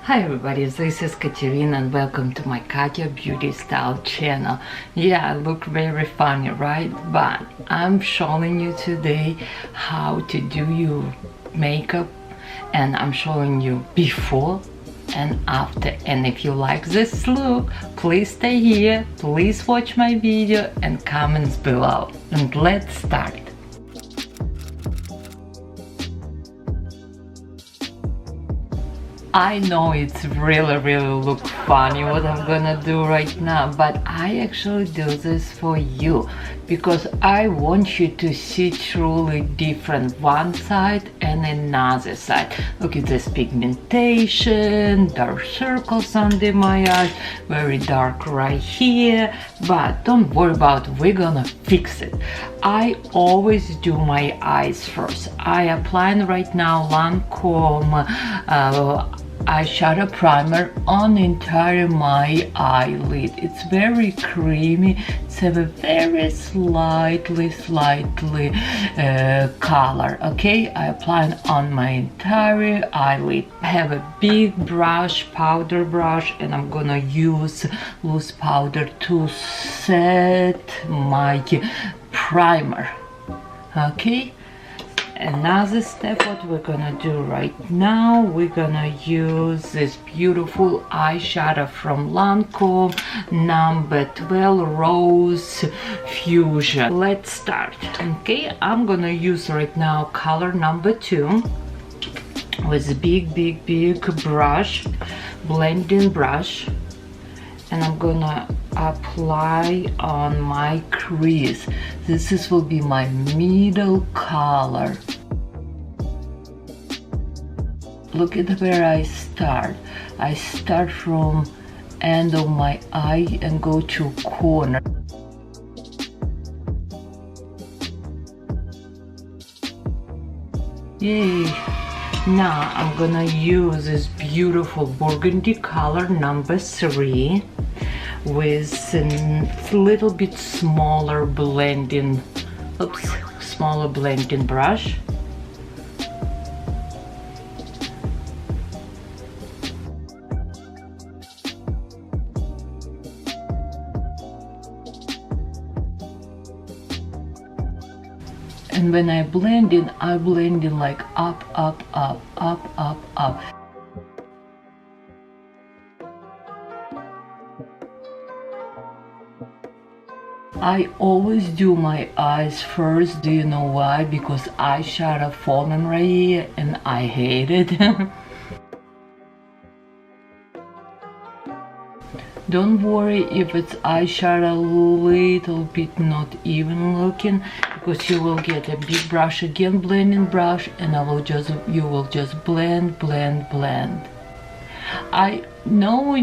Hi everybody, this is Katerina and welcome to my Katya Beauty Style channel. Yeah, I look very funny, right? But I'm showing you today how to do your makeup, and I'm showing you before and after. And if you like this look, please stay here, please watch my video and comments below. And let's start. I know it's really look funny what I'm gonna do right now, but I actually do this for you because I want you to see truly different one side and another side. Look at this pigmentation, dark circles under my eyes, very dark right here, but don't worry about it, we're gonna fix it. I always do my eyes first. I applying right now LANCOME eyeshadow primer on entire my eyelid. It's very creamy. It's have a very slightly color. Okay, I apply it on my entire eyelid. I have a big brush, powder brush, and I'm gonna use loose powder to set my primer. Okay. Another step, what we're gonna do right now, we're gonna use this beautiful eyeshadow from LANCOME number 12 Rose Fusion. Let's start. Okay, I'm gonna use right now color number 2 with a big brush, blending brush, and I'm gonna apply on my crease. This will be my middle color. Look at where I start. I start from end of my eye and go to corner. Yay! Now I'm gonna use this beautiful burgundy color number 3 with a little bit smaller blending, smaller blending brush. And when I blend in like up. I always do my eyes first. Do you know why? Because eyeshadow falling right here and I hate it. Don't worry if it's eyeshadow a little bit not even looking, because you will get a big brush again, blending brush, and you will just blend. I know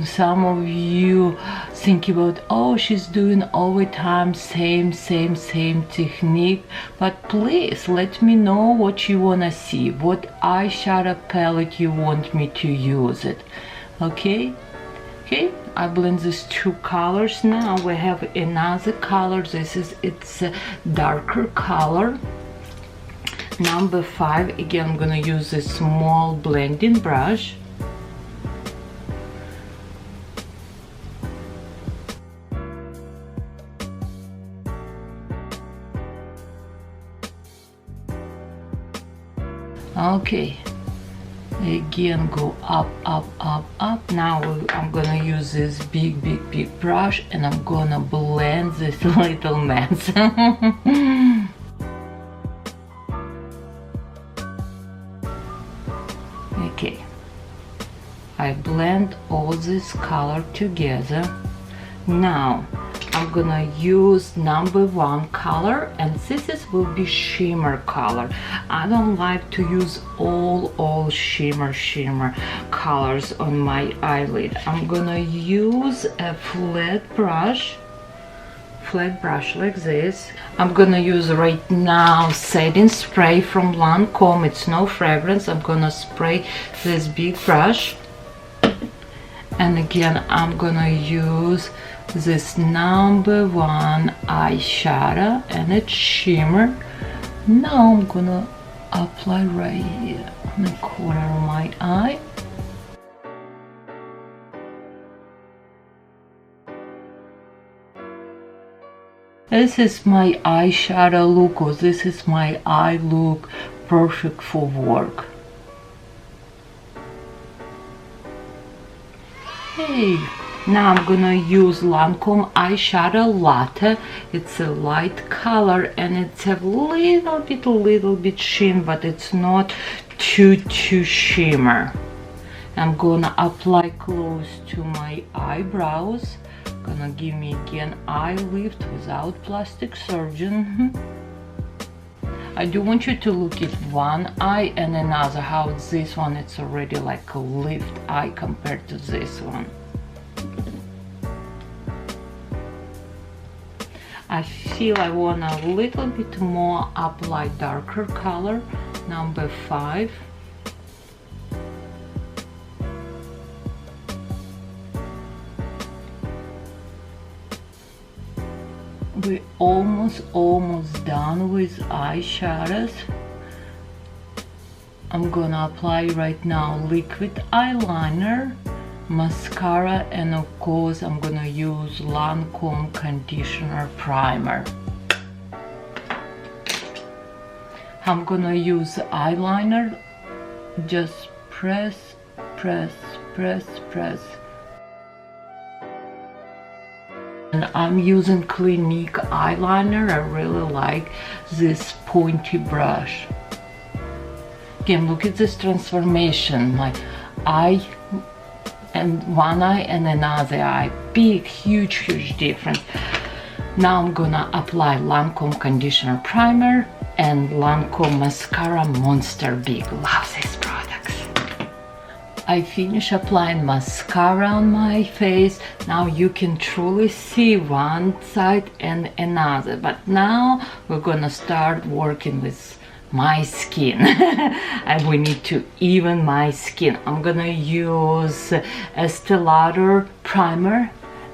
some of you think about, oh, she's doing all the time same technique, but please let me know what you wanna see, what eyeshadow palette you want me to use it. Okay, I blend these two colors. Now we have another color. It's a darker color, number 5. Again, I'm gonna use a small blending brush. Okay, again go up. Now I'm gonna use this big brush and I'm gonna blend this little mess. Okay, I blend all this color together. Now I'm gonna use number 1 color, and this will be shimmer color. I don't like to use all shimmer colors on my eyelid. I'm gonna use a flat brush like this. I'm gonna use right now setting spray from LANCOME. It's no fragrance. I'm gonna spray this big brush, and again I'm gonna use this number 1 eyeshadow, and it's shimmer. Now I'm gonna apply right here on the corner of my eye. This is my eyeshadow look, or this is my eye look, perfect for work. Hey, now I'm gonna use LANCOME eyeshadow latte. It's a light color and it's a little bit sheen, but it's not too shimmer. I'm gonna apply close to my eyebrows. Gonna give me again eye lift without plastic surgeon. I do want you to look at one eye and another, how this one it's already like a lift eye compared to this one. I feel I want a little bit more apply darker color, number 5. We're almost done with eyeshadows. I'm gonna apply right now liquid eyeliner, mascara, and of course I'm gonna use LANCOME conditioner primer. I'm gonna use eyeliner, just press. And I'm using Clinique eyeliner. I really like this pointy brush. Again, look at this transformation. My eye and one eye and another eye. Big, huge difference. Now I'm gonna apply LANCOME conditioner primer and LANCOME mascara Monster Big. Love these products. I finish applying mascara on my face. Now you can truly see one side and another, but now we're gonna start working with my skin. And we need to even my skin. I'm gonna use Estee Lauder primer,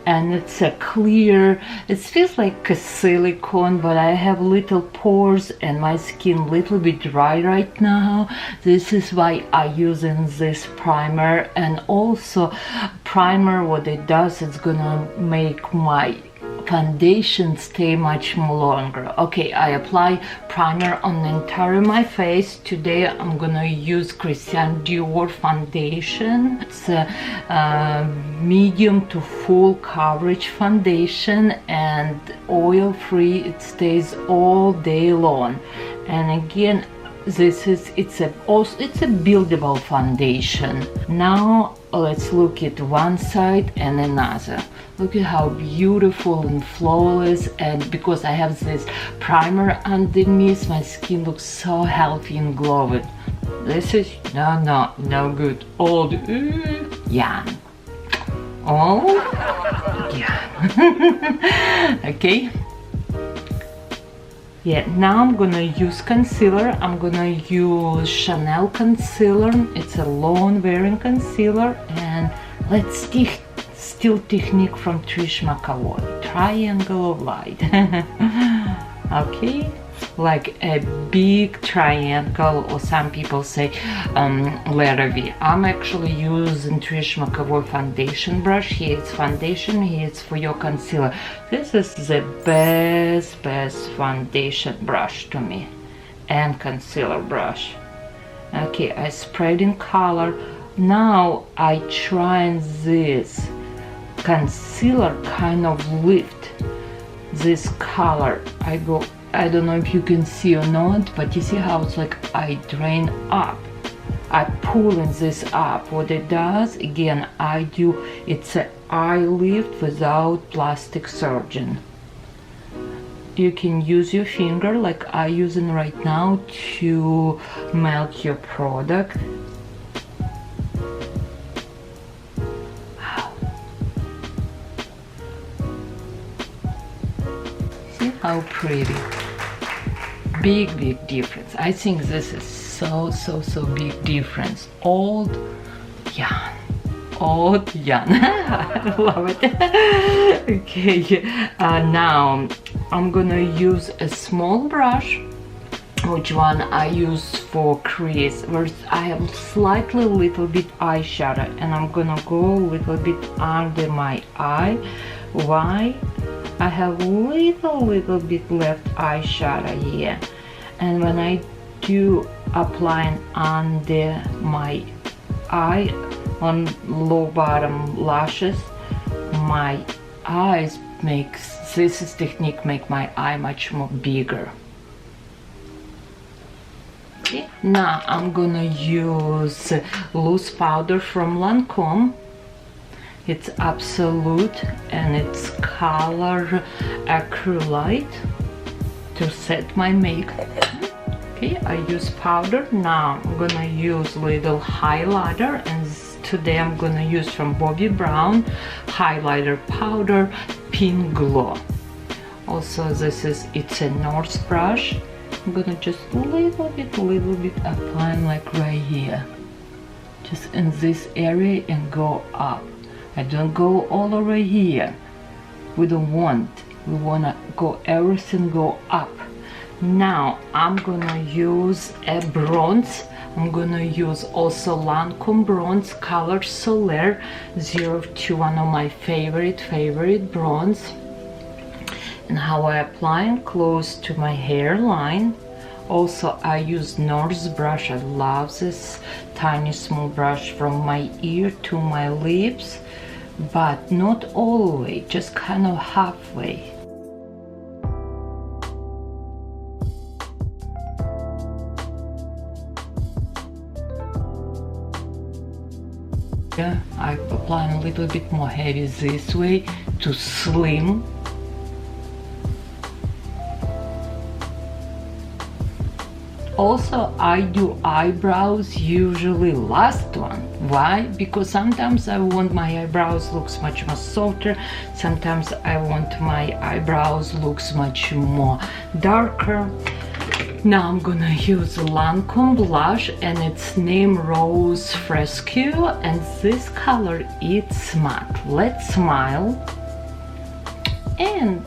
and it's a clear, it feels like a silicone, but I have little pores and my skin little bit dry right now. This is why I using this primer. And also primer, what it does, it's gonna make my foundation stay much more longer. Okay, I apply primer on the entire my face. Today I'm gonna use Christian Dior foundation. It's a medium to full coverage foundation and oil free. It stays all day long. And again, this is it's a buildable foundation. Now let's look at one side and another. Look at how beautiful and flawless, and because I have this primer underneath, my skin looks so healthy and glowing. This is no good. Old young. Oh yeah. Okay. Yeah, now I'm gonna use concealer. I'm gonna use Chanel concealer. It's a long wearing concealer, and let's still technique from TRISH McEvoy, triangle of light. Okay, like a big triangle, or some people say letter V. I'm actually using TRISH McEvoy foundation brush. Here it's foundation, here it's for your concealer. This is the best foundation brush to me, and concealer brush. Okay, I spread in color. Now I try this concealer kind of lift this color. I don't know if you can see or not, but you see how it's like I drain up, I pull in this up. What it does, again, it's an eye lift without plastic surgeon. You can use your finger like I'm using right now to melt your product. How pretty. Big difference. I think this is so big difference. Old young. I love it. Okay, now I'm gonna use a small brush, which one I use for crease, where I have little bit eyeshadow, and I'm gonna go a little bit under my eye. Why? I have little bit left eyeshadow here, and when I do applying under my eye on low bottom lashes, my eyes makes this technique make my eye much more bigger. Okay, now I'm gonna use loose powder from LANCOME. It's Absolute and it's color acrylite to set my makeup. Okay, I use powder. Now I'm gonna use little highlighter, and today I'm gonna use from Bobbi Brown highlighter powder Pink Glow. Also it's a North brush. I'm gonna just little bit applying like right here, just in this area, and go up. I don't go all the way here. We don't want. We wanna go everything go up. Now I'm gonna use a bronze. I'm gonna use also LANCOME bronze color Soler 02, one of my favorite bronze. And how I apply it close to my hairline. Also I use North brush. I love this tiny small brush from my ear to my lips, but not all the way, just kind of halfway. Yeah, I apply a little bit more heavy this way to slim. Also I do eyebrows usually last one. Why? Because sometimes I want my eyebrows looks much more softer, sometimes I want my eyebrows looks much more darker. Now I'm gonna use LANCOME blush, and its name Rose Fresco, and this color it's matte. Let's smile. And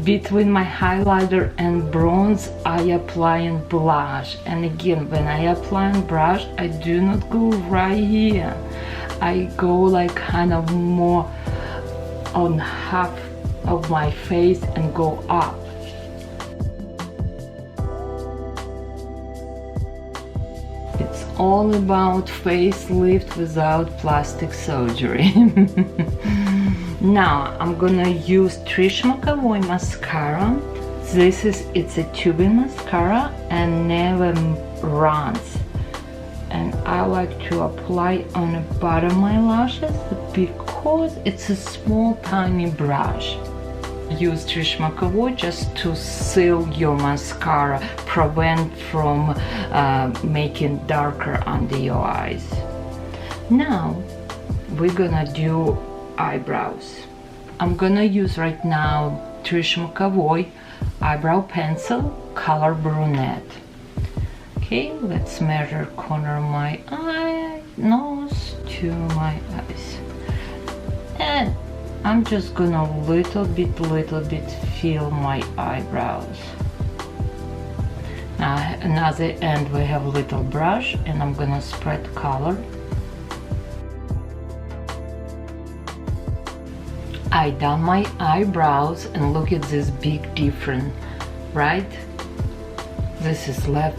between my highlighter and bronze I apply blush, and again when I apply brush I do not go right here. I go like kind of more on half of my face and go up. It's all about facelift without plastic surgery. Now I'm gonna use TRISH McAvoy mascara. It's a tubing mascara and never runs. And I like to apply on the bottom of my lashes because it's a small tiny brush. Use TRISH McAvoy just to seal your mascara, prevent from making darker under your eyes. Now we're gonna do eyebrows. I'm gonna use right now TRISH McAvoy eyebrow pencil color brunette. Okay, let's measure corner of my eye, nose to my eyes, and I'm just gonna little bit fill my eyebrows. Now another end we have a little brush, and I'm gonna spread color. I done my eyebrows, and look at this big difference, right? This is left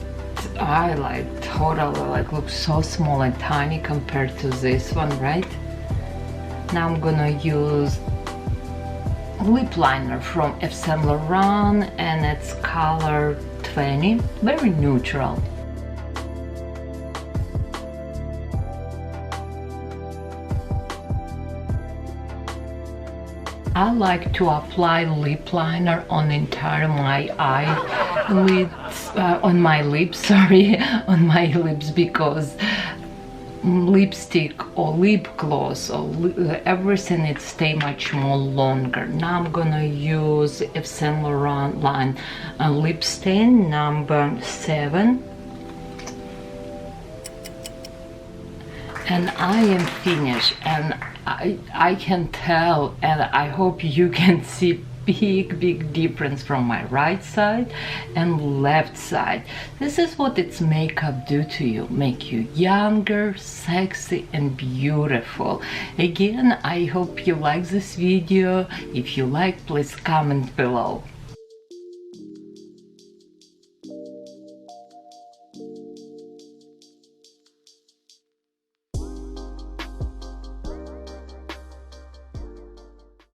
eye like totally like looks so small and tiny compared to this one, right? Now I'm gonna use lip liner from Yves Saint Laurent, and it's color 20, very neutral. I like to apply lip liner on entire my eyelids, on my lips, sorry, on my lips, because lipstick or lip gloss or everything it stay much more longer. Now I'm gonna use Yves Saint Laurent line lip stain number 7. And I am finished, and I can tell, and I hope you can see big difference from my right side and left side. This is what its makeup do to you, make you younger, sexy and beautiful. Again, I hope you like this video. If you like, please comment below.